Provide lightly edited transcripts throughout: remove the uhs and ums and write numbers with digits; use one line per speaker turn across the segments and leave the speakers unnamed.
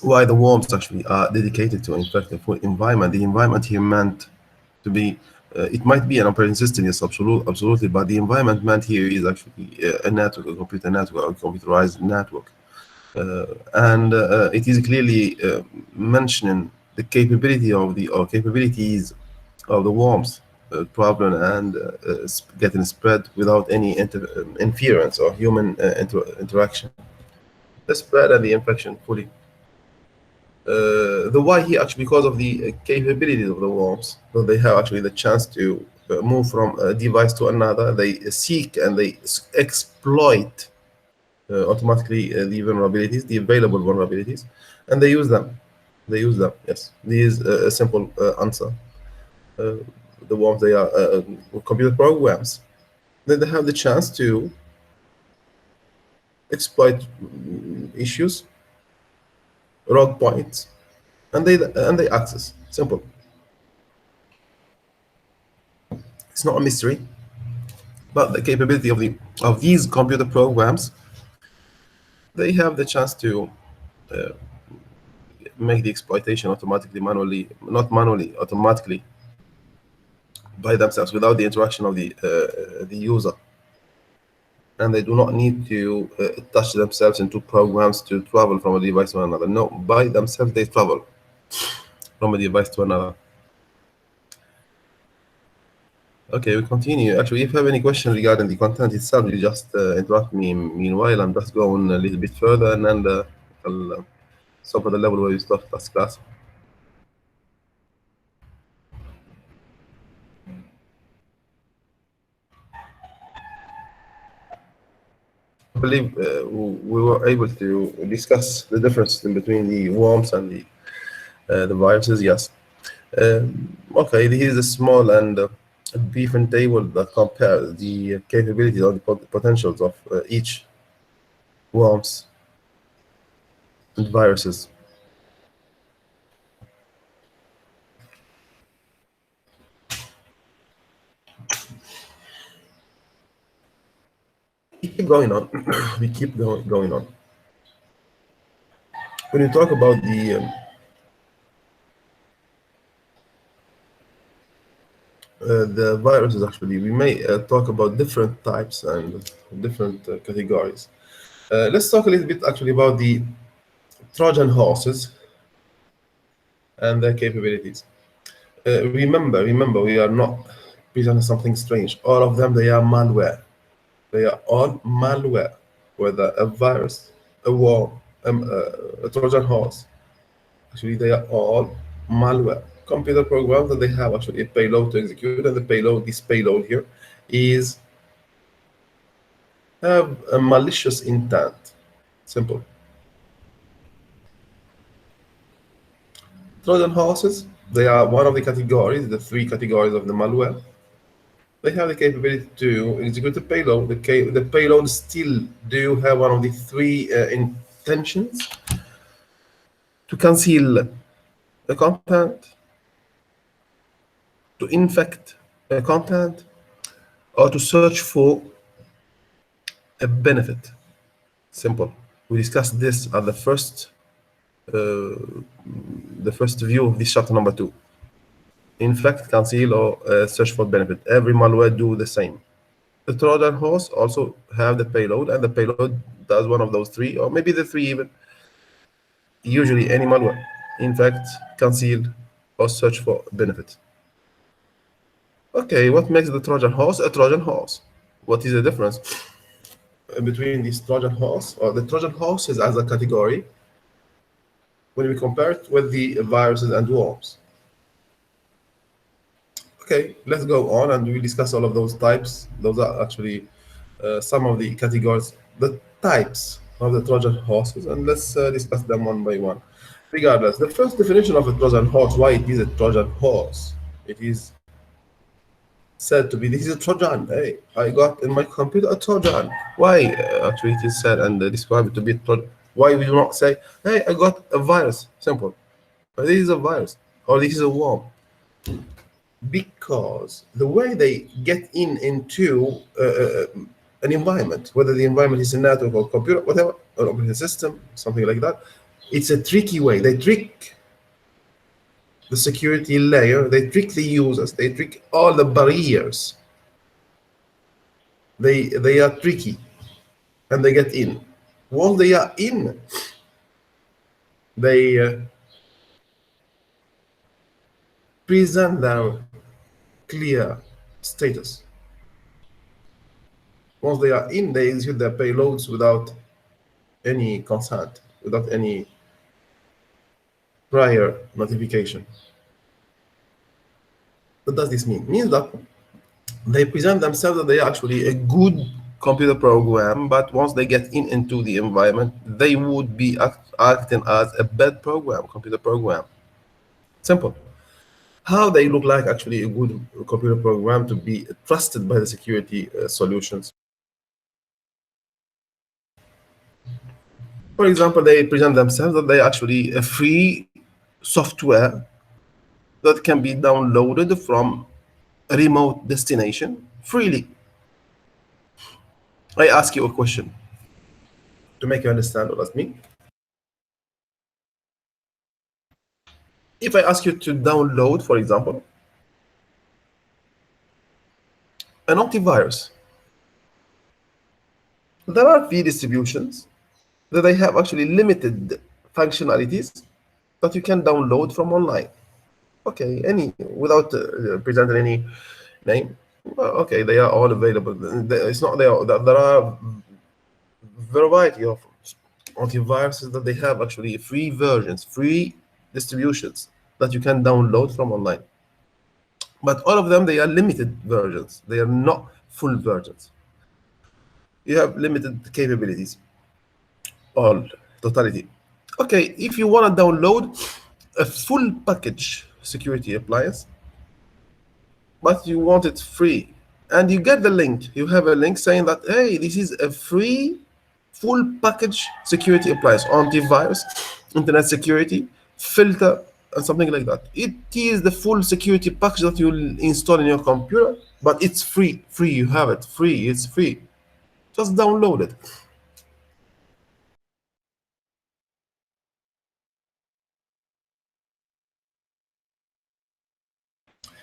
why the worms actually are dedicated to infect the full environment. The environment here meant to be, it might be an operating system, yes, absolutely, but the environment meant here is actually a network, a computer network, or a computerized network. And it is clearly mentioning the capability of the, or capabilities of the worms problem, and getting spread without any interference or human interaction. The spread and the infection fully. The why here actually because of the capabilities of the worms, so they have actually the chance to move from a device to another. They seek and they exploit automatically the vulnerabilities, the available vulnerabilities, and they use them. They use them. Yes, this is a simple answer. The worms, they are computer programs. Then they have the chance to exploit issues, rogue points, and they access. Simple. It's not a mystery, but the capability of these computer programs, they have the chance to make the exploitation automatically, manually, not manually, automatically by themselves without the interaction of the user. And they do not need to touch themselves into programs to travel from a device to another. No, by themselves they travel from a device to another. Okay, we continue. Actually, if you have any questions regarding the content itself, you just interrupt me. Meanwhile, I'm just going a little bit further, and then I'll stop at the level where you start last class. I believe we were able to discuss the difference in between the worms and the viruses. Yes. Okay, here is a small and brief table that compares the capabilities or the potentials of each worms and viruses. We keep going on. We keep going on. When you talk about the viruses, actually, we may talk about different types and different categories. Let's talk a little bit actually about the Trojan horses and their capabilities. Remember, we are not presenting something strange. All of them, they are malware. They are all malware, whether a virus, a worm, a Trojan horse. Actually, they are all malware. Computer programs that they have actually a payload to execute, and the payload, this payload here, is have a malicious intent. Simple. Trojan horses, they are one of the categories, the three categories of the malware. They have the capability to execute the payload. The payload still do have one of the three intentions: to conceal the content, to infect the content, or to search for a benefit. Simple. We discussed this at the first view of this chapter number 2. Infect, conceal, or search for benefit. Every malware do the same. The Trojan horse also have the payload, and the payload does one of those three, or maybe the three even. Usually any malware. Infect, conceal, or search for benefit. Okay, what makes the Trojan horse a Trojan horse? What is the difference between this Trojan horse, or the Trojan horses as a category, when we compare it with the viruses and worms? Okay, let's go on and we'll discuss all of those types. Those are actually some of the categories, the types of the Trojan horses, and let's discuss them one by one. Regardless, the first definition of a Trojan horse, why it is a Trojan horse, it is said to be, this is a Trojan. Hey, I got in my computer a Trojan. Why? Actually, it is said and described to be a Trojan. Why we do not say, hey, I got a virus? Simple. But this is a virus, or this is a worm. Because the way they get into an environment, whether the environment is a network or computer, whatever, or operating system, something like that. It's a tricky way. They trick the security layer, they trick the users, they trick all the barriers. They are tricky, and they get in. Once they are in, they present their clear status. Once they are in, they execute their payloads without any consent, without any prior notification. What does this mean? It means that they present themselves that they are actually a good computer program, but once they get into the environment, they would be acting as a bad program, computer program. Simple. How they look like actually a good computer program to be trusted by the security solutions. For example, they present themselves that they are actually a free software that can be downloaded from a remote destination freely. I ask you a question to make you understand what that means. If I ask you to download, for example, an antivirus, there are free distributions that they have actually limited functionalities that you can download from online. Okay, any without presenting any name. Well, okay, they are all available. It's not there. There are variety of antiviruses that they have actually free versions, free distributions that you can download from online. But all of them, they are limited versions. They are not full versions. You have limited capabilities, all, totality. Okay, if you want to download a full package security appliance, but you want it free, and you get the link, you have a link saying that, hey, this is a free full package security appliance, antivirus, internet security, filter, and something like that. It is the full security package that you'll install in your computer, but it's free. Free, you have it. Free, it's free. Just download it.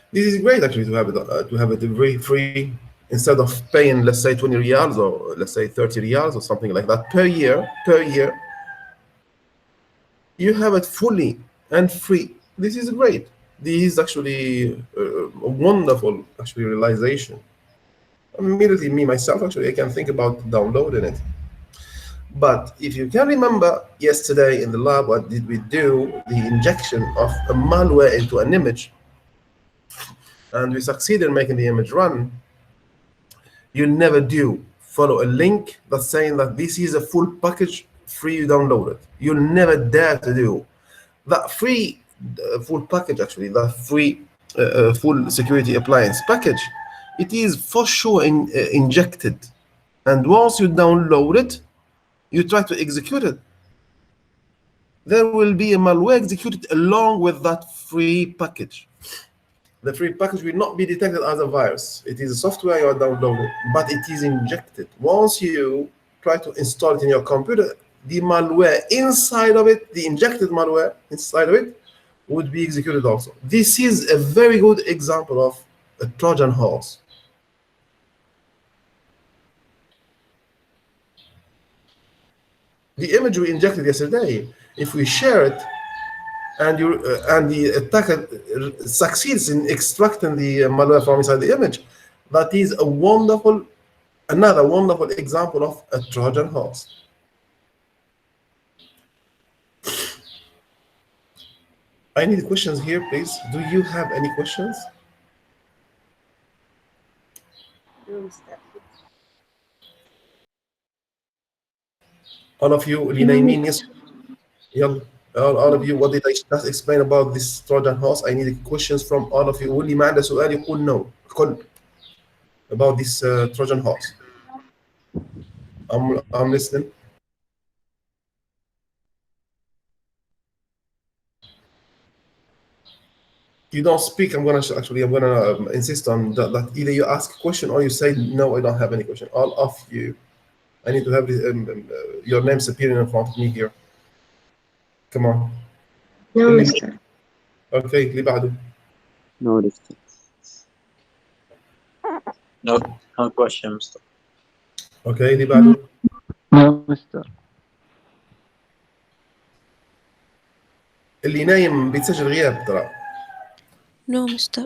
This is great actually to have it very free instead of paying, let's say, 20 riyals or let's say 30 riyals or something like that per year. Per year, you have it fully and free. This is great. This is actually a wonderful actually realization. Immediately, me myself actually, I can think about downloading it. But if you can remember yesterday in the lab, what did we do? The injection of a malware into an image, and we succeeded in making the image run. You never do follow a link that's saying that this is a full package, free, download it. You'll never dare to do that free full package. Actually, that free full security appliance package, it is for sure injected, and once you download it, you try to execute it, there will be a malware executed along with that free package. The free package will not be detected as a virus. It is a software you are downloading, but it is injected. Once you try to install it in your computer, the malware inside of it, the injected malware inside of it, would be executed also. This is a very good example of a Trojan horse. The image we injected yesterday, if we share it, and the attacker succeeds in extracting the malware from inside the image, that is another wonderful example of a Trojan horse. I need questions here, please. Do you have any questions? All of you, Linaimin, yes. يلا. all of you, what did I just explain about this Trojan horse? I need questions from all of you. واللي ما عنده سؤال يقول no. كل about this Trojan horse. I'm listening. you don't speak, I'm gonna insist on that either you ask a question or you say no, I don't have any question. All of you, I need to have your names appearing in front of me here. Come on.
No, mister.
اوكي اللي بعده.
No, mister.
No question, mister.
اوكي اللي بعده.
No, mister.
اللي نايم بيتسجل غياب ترى.
No, mister.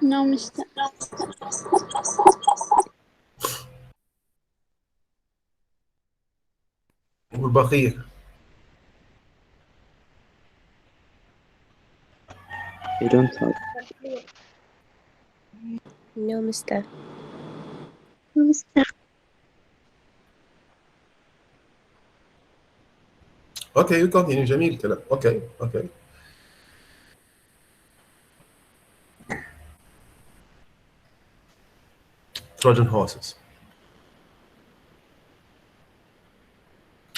No, mister.
والبقيه.
I don't have.
No, mister.
No, mister.
اوكي continue. جميل الكلام. اوكي. Trojan horses.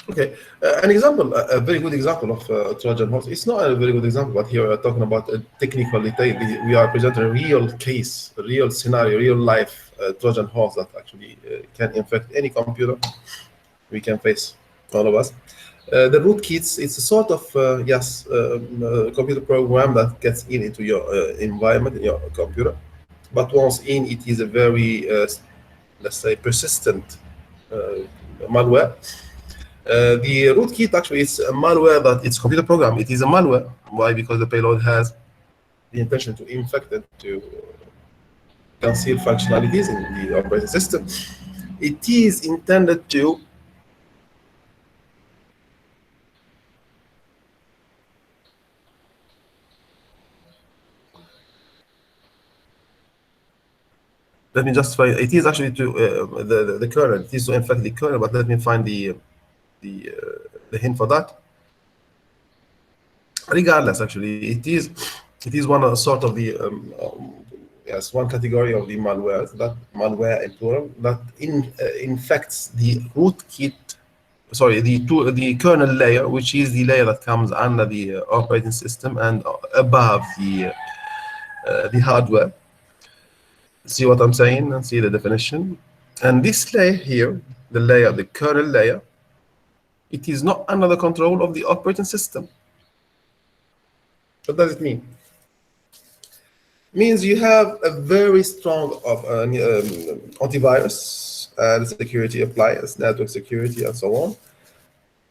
Okay, an example, a very good example of Trojan horse. It's not a very good example, but here we are talking about a technical detail. We are presenting a real case, a real scenario, real life Trojan horse that actually can infect any computer we can face, all of us. The rootkits, it's a sort of computer program that gets into your environment in your computer, but once in, it is a very let's say persistent malware. The rootkit actually is a malware that it's computer program. It is a malware. Why? Because the payload has the intention to infect and to conceal functionalities in the operating system. It is intended to let me just find. It is actually to the kernel. It is to infect the kernel, but let me find the hint for that. Regardless, actually, it is one of the sort of the one category of the malware, that malware in plural, that infects the rootkit. Sorry, the kernel layer, which is the layer that comes under the operating system and above the hardware. See what I'm saying and see the definition. And this layer here, the kernel layer, it is not under the control of the operating system. What does it mean? It means you have a very strong antivirus and security appliance, network security, and so on.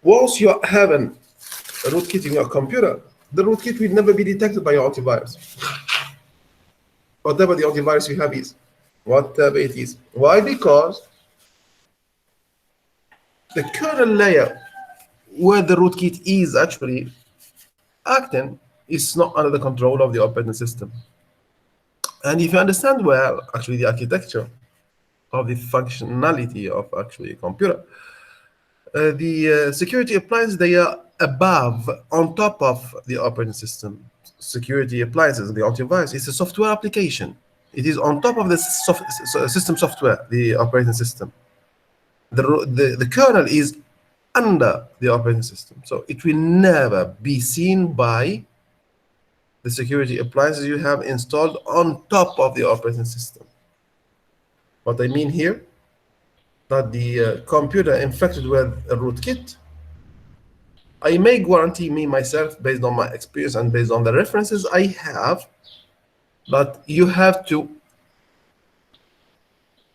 Once you have a rootkit in your computer, the rootkit will never be detected by your antivirus. Whatever the antivirus you have is, whatever it is. Why? Because the kernel layer where the rootkit is actually acting is not under the control of the operating system. And if you understand well, actually, the architecture of the functionality of actually a computer, the security appliances, they are above, on top of the operating system. Security appliances, the antivirus, is a software application. It is on top of the system software, the operating system. The kernel is under the operating system, so it will never be seen by the security appliances you have installed on top of the operating system. What I mean here, that the computer infected with a rootkit, I may guarantee me myself, based on my experience and based on the references I have, that you have to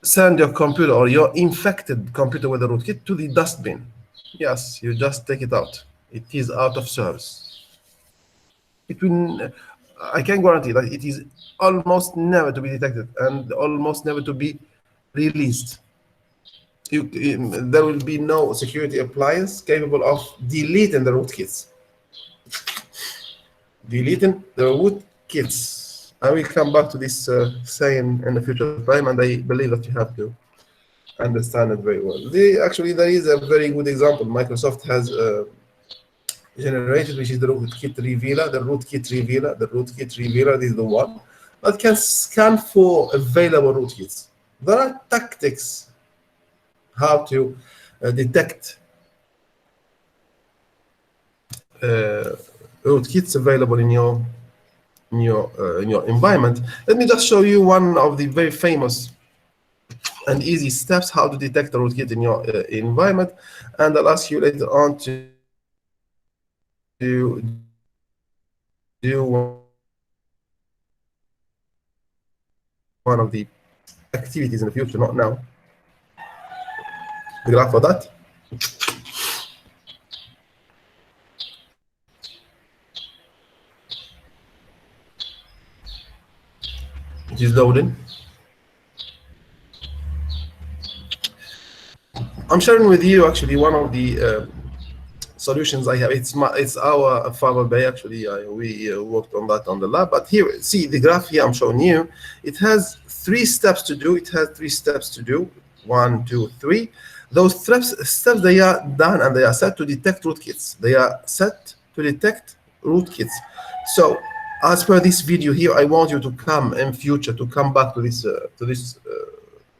send your computer or your infected computer with a rootkit to the dustbin. Yes, you just take it out. It is out of service. It will, I can guarantee that it is almost never to be detected and almost never to be released. There will be no security appliance capable of deleting the rootkits. Deleting the rootkits. I will come back to this saying in the future time, and I believe that you have to understand it very well. Actually, there is a very good example Microsoft has generated, which is the rootkit revealer. The rootkit revealer is the one that can scan for available rootkits. There are tactics how to detect rootkits available in your environment. Let me just show you one of the very famous and easy steps how to detect a rootkit in your environment, and I'll ask you later on to do one of the activities in the future, not now. Good luck for that. It is loading. I'm sharing with you actually one of the solutions I have. It's our Firewall Bay actually. We worked on that on the lab. But here, see the graph here I'm showing you. It has 3 steps to do. It has 3 steps to do. 1, 2, 3. Those steps they are done and they are set to detect rootkits. They are set to detect rootkits. So as per this video here, I want you to come in future to come back to this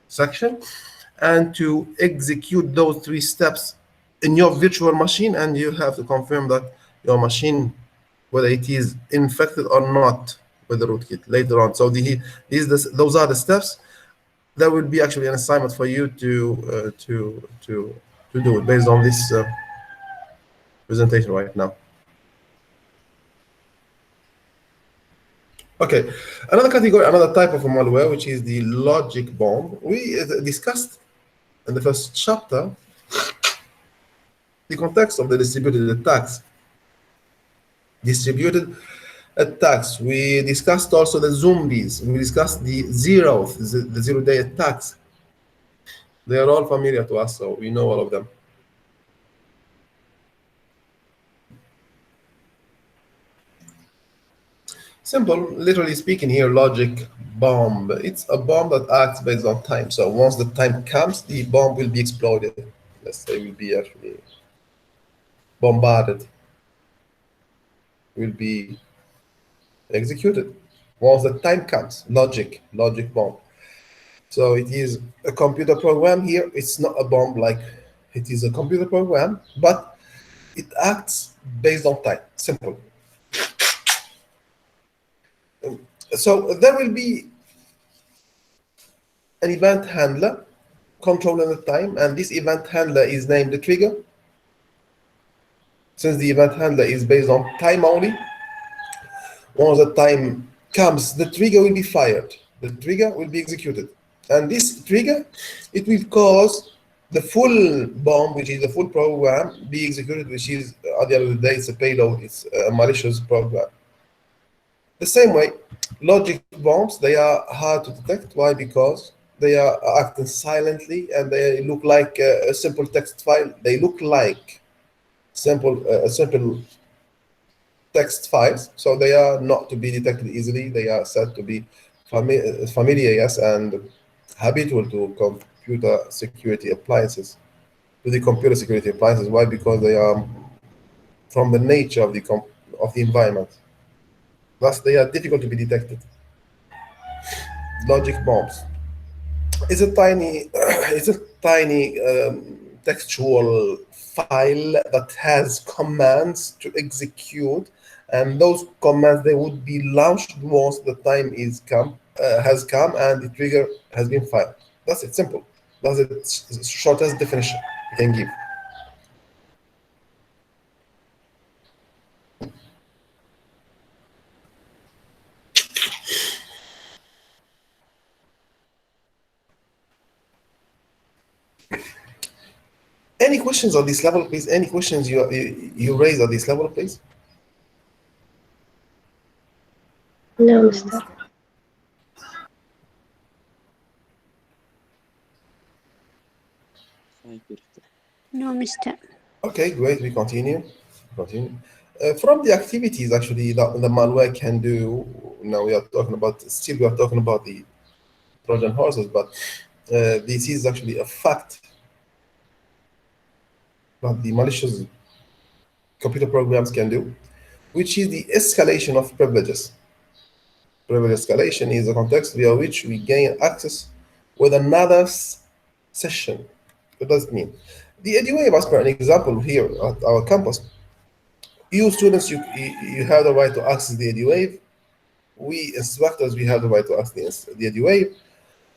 section and to execute those 3 steps in your virtual machine, and you have to confirm that your machine, whether it is infected or not with the rootkit later on. So those are the steps. There will be actually an assignment for you to do it based on this presentation right now. Okay, another category, another type of a malware, which is the logic bomb. We discussed in the first chapter the context of the distributed attacks. We discussed also the zombies. We discussed the the zero-day attacks. They are all familiar to us, so we know all of them. Simple, literally speaking here, logic bomb. It's a bomb that acts based on time. So once the time comes, the bomb will be exploded. Let's say will be actually bombarded, will be executed. Once the time comes, logic bomb. So it is a computer program here. It's not a bomb like it is a computer program, but it acts based on time. Simple. So there will be an event handler controlling the time, and this event handler is named the trigger. Since the event handler is based on time only, once the time comes, the trigger will be fired. The trigger will be executed. And this trigger, it will cause the full bomb, which is the full program, be executed, which is, at the end of the day, it's a payload, it's a malicious program. The same way, logic bombs, they are hard to detect. Why? Because they are acting silently and they look like a simple text file. They look like simple text files, so they are not to be detected easily. They are said to be familiar, yes, and habitual to computer security appliances. Why? Because they are from the nature of the environment. Thus, they are difficult to be detected. Logic bombs. It's a tiny, textual file that has commands to execute, and those commands they would be launched once the time has come and the trigger has been fired. That's it. Simple. That's the shortest definition you can give. Any questions on this level, please? Any questions you raise at this level, please?
No, Mister. No, Mister.
Okay, great. We continue. From the activities actually that the malware can do, now we are talking about the Trojan horses, but this is actually a fact that the malicious computer programs can do, which is the escalation of privileges. Privilege escalation is a context via which we gain access with another session. What does it mean? The EduWave, as per an example here at our campus, You students, you have the right to access the EduWave. We instructors, we have the right to access the EduWave.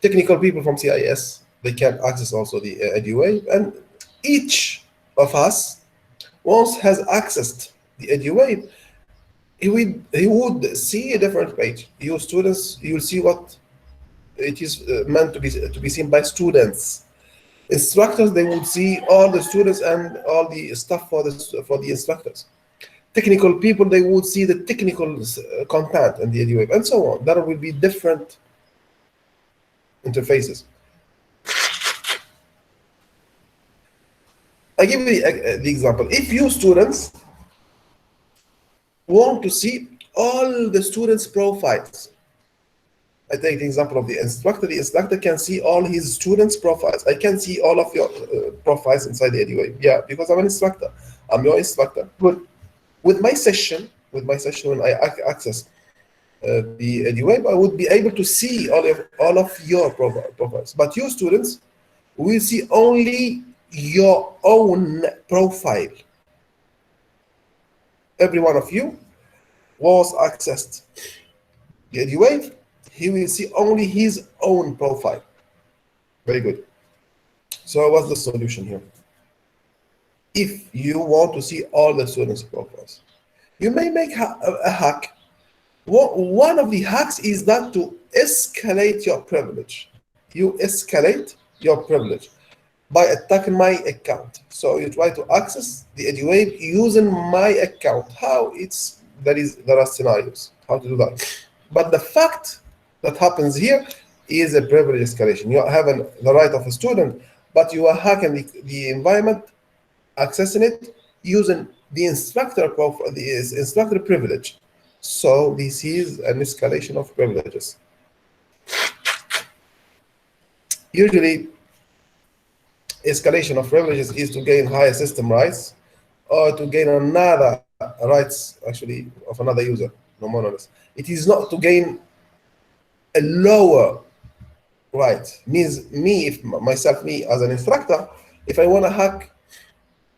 Technical people from CIS, they can access also the EduWave, and each of us, once has accessed the EduWave, he would see a different page. You students, you will see what it is meant to be seen by students. Instructors, they would see all the students and all the stuff for the instructors. Technical people, they would see the technical content in the EduWave, and so on. There will be different interfaces. I give you the example. If you students want to see all the students' profiles, I take the example of the instructor. The instructor can see all his students' profiles. I can see all of your profiles inside the EduWave. Yeah, because I'm an instructor. I'm your instructor. Good. With my session, when I access the EduWave, I would be able to see all of your profiles. But you students will see only your own profile. Every one of you was accessed the EduWave. He will see only his own profile. Very good. So what's the solution here? If you want to see all the students' profiles, you may make a hack. One of the hacks is that to escalate your privilege. You escalate your privilege by attacking my account. So you try to access the EduWave using my account. There are scenarios how to do that. But the fact that happens here is a privilege escalation. You have the right of a student, but you are hacking the environment, accessing it using the instructor profile, the instructor privilege. So this is an escalation of privileges. Usually, escalation of privileges is to gain higher system rights or to gain another rights, actually, of another user, no more or less. It is not to gain a lower right. Means me as an instructor, if I want to hack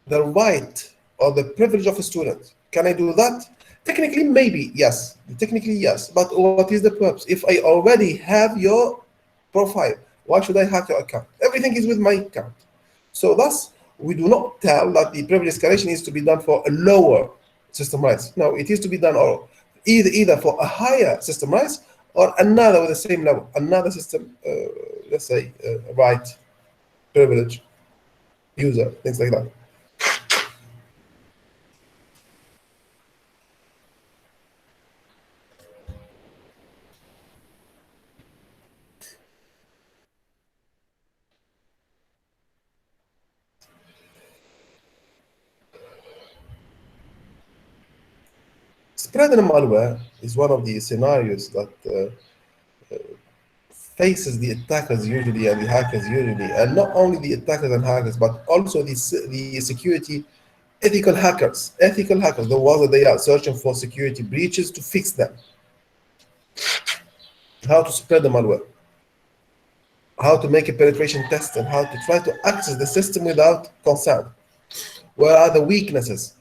the right or the privilege of a student, can I do that? Technically, maybe, yes. Technically, yes. But what is the purpose? If I already have your profile, why should I hack your account? Everything is with my account. So thus, we do not tell that the privilege escalation is to be done for a lower system rights. No, it is to be done either for a higher system rights or another with the same level, another system, let's say, right, privilege, user, things like that. Spreading malware is one of the scenarios that faces the attackers usually and the hackers usually, and not only the attackers and hackers, but also the security ethical hackers. Ethical hackers, the ones that they are searching for security breaches to fix them. How to spread the malware, how to make a penetration test, and how to try to access the system without consent. Where are the weaknesses,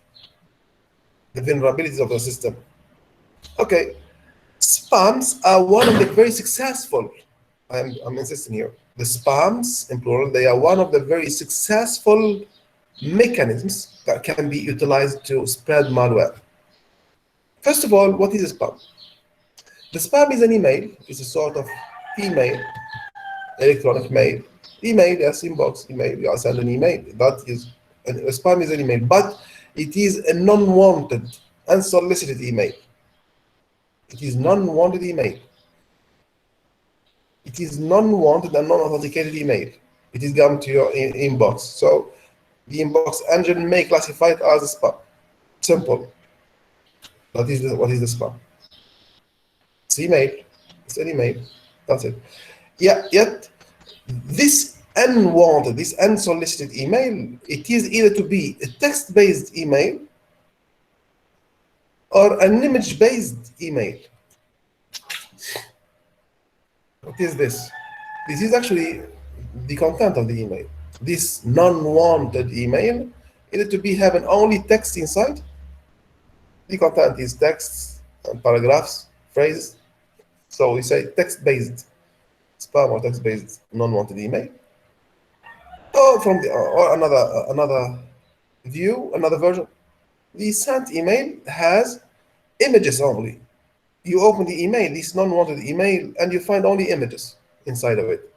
the vulnerabilities of the system? Okay, spams are one of the very successful, I'm insisting here, the spams, in plural, they are one of the very successful mechanisms that can be utilized to spread malware. First of all, what is a spam? The spam is an email. It's a sort of email, electronic mail. Email, yes, inbox, email. You send an email. That is, a spam is an email, but it is a non-wanted, unsolicited email. It is non-wanted email. It is non-wanted and non-authenticated email. It is come to your inbox. So the inbox engine may classify it as a spam. Simple. What is the spam? It's email. It's an email. That's it. Yeah, yet this unwanted, this unsolicited email, it is either to be a text-based email or an image-based email. What is this? This is actually the content of the email. This non-wanted email, either to be having only text inside The content is texts and paragraphs, phrases. So we say text-based spam or text-based non-wanted email. Or from the or another view, another version. The sent email has images only. You open the email, this non-wanted email, and you find only images inside of it.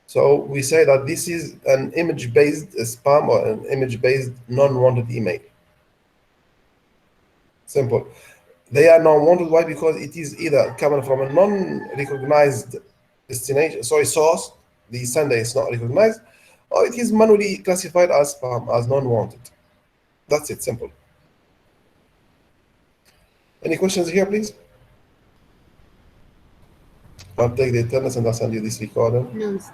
So we say that this is an image-based spam or an image-based non-wanted email. Simple. They are non-wanted. Why? Because it is either coming from a non-recognized destination, source, the sender is not recognized, or it is manually classified as spam, as non-wanted. That's it, simple. Any questions here, please? I'll take the attendance and I'll send you this recorder.
No, Mr.